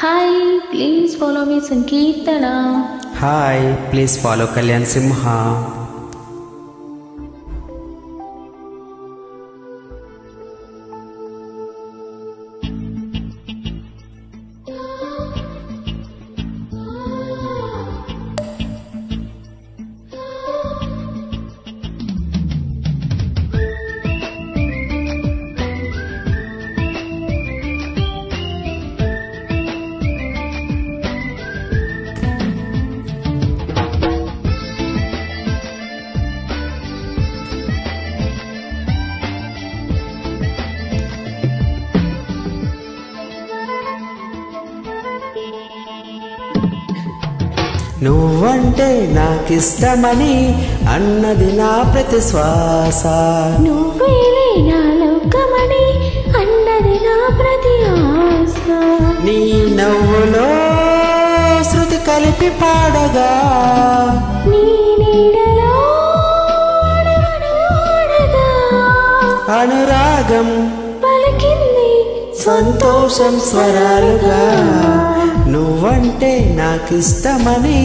Hi, please follow me Sankirtana. Hi, please follow Kalyan Simha. నువ్వంటే నాకిష్టమని అన్నది నా ప్రతి శ్వాస, నువ్వేలే నా లోకమని అన్నది నా ప్రతి ఆశ. నీ నవ్వులో శృతి కలిపి పాడగా, నీ నీడలో అడుగడుగడుగా అనురాగం పలికింది సంతోషం స్వరాలుగా. నువ్వంటే నాకిష్టమని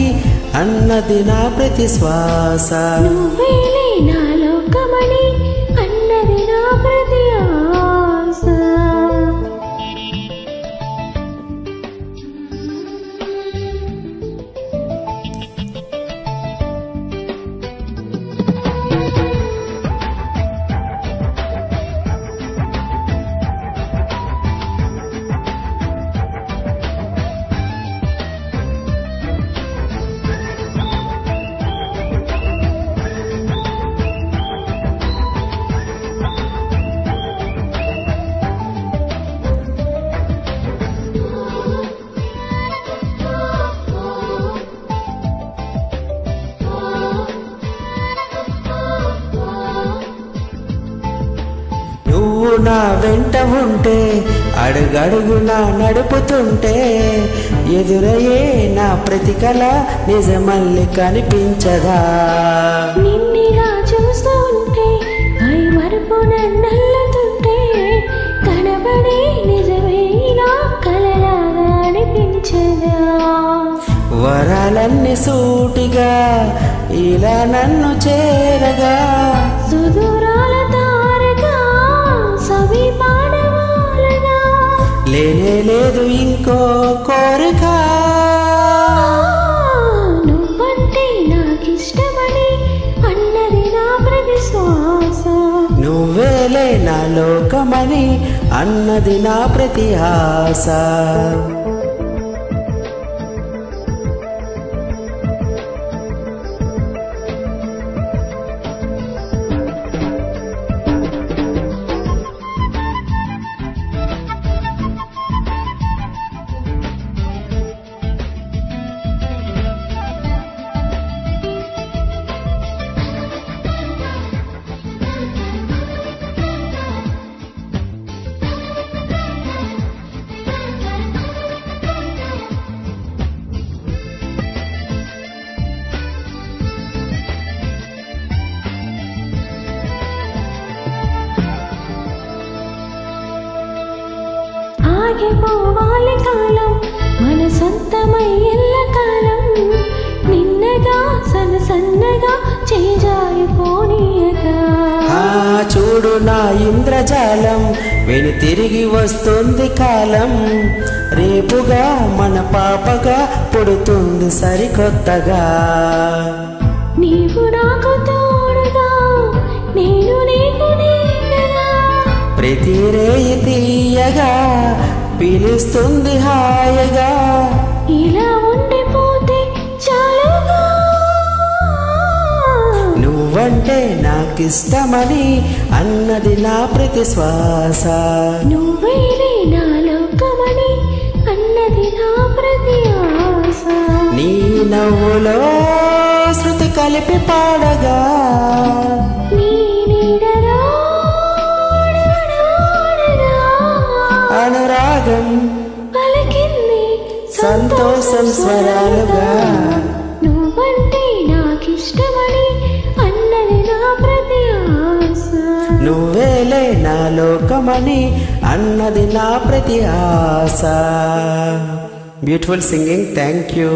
అన్నది నా ప్రతి శ్వాస, నువ్వేలే నా లోకమని అన్నది నా ప్రతి ఆశ. నువ్వు నా వెంట ఉంటే అడుగడుగునా నడుపుతుంటే, ఎదురయ్యే నా ప్రతి కళ నిజమల్లి కనిపించదా. నిన్నిలా చూస్తుంటే పై మరుపు నన్నల్లుతుంటే, కనబడే నిజమే ఇలా కలలాగా అనిపించదా. వరాలన్నీ సూటిగా ఇలా నన్ను చేరగా, సుదూరాల తారగా సమీపాడవాలగా, లేనే లేదు ఇంకో కోరిక. నువ్వంటే నాకిష్టమని అన్నది నా ప్రతి శ్వాస, నువ్వేలే నా లోకమని అన్నది నా ప్రతి ఆశ. ఆగిపోవాలి కాలం మన సొంతమై ఎల్లకాలం, నిన్నగా సన్నగా చేజారిపోనీయగా. చూడు నా ఇంద్రజాలం వెను తిరిగి వస్తుంది కాలం, రేపుగా మన పాపగా పుడుతుంది సరికొత్తగా. నీవు నాకు తోడుగా నేను నీకు నీడగా, ప్రతి రేయి తీయగా పిలుస్తుంది హాయగా. ఇలా ఉండిపోతే చాలుగా. నువ్వంటే నాకిష్టమని అన్నది నా ప్రతి శ్వాస, నువ్వేలే నా లోకమని అన్నది నా ప్రతి ఆశ. నీ నవ్వులో శృతి కలిపి పాడగా, నీ నీడలో అడుగడుగడుగా అనురాగం పలికింది సంతోషం స్వరాలుగా. నువ్వంటే నాకిష్టమని అన్నది నా ప్రతి ఆశ, నువ్వేలే నా లోకమని అన్నది నా ప్రతి ఆశ. Beautiful singing. Thank you.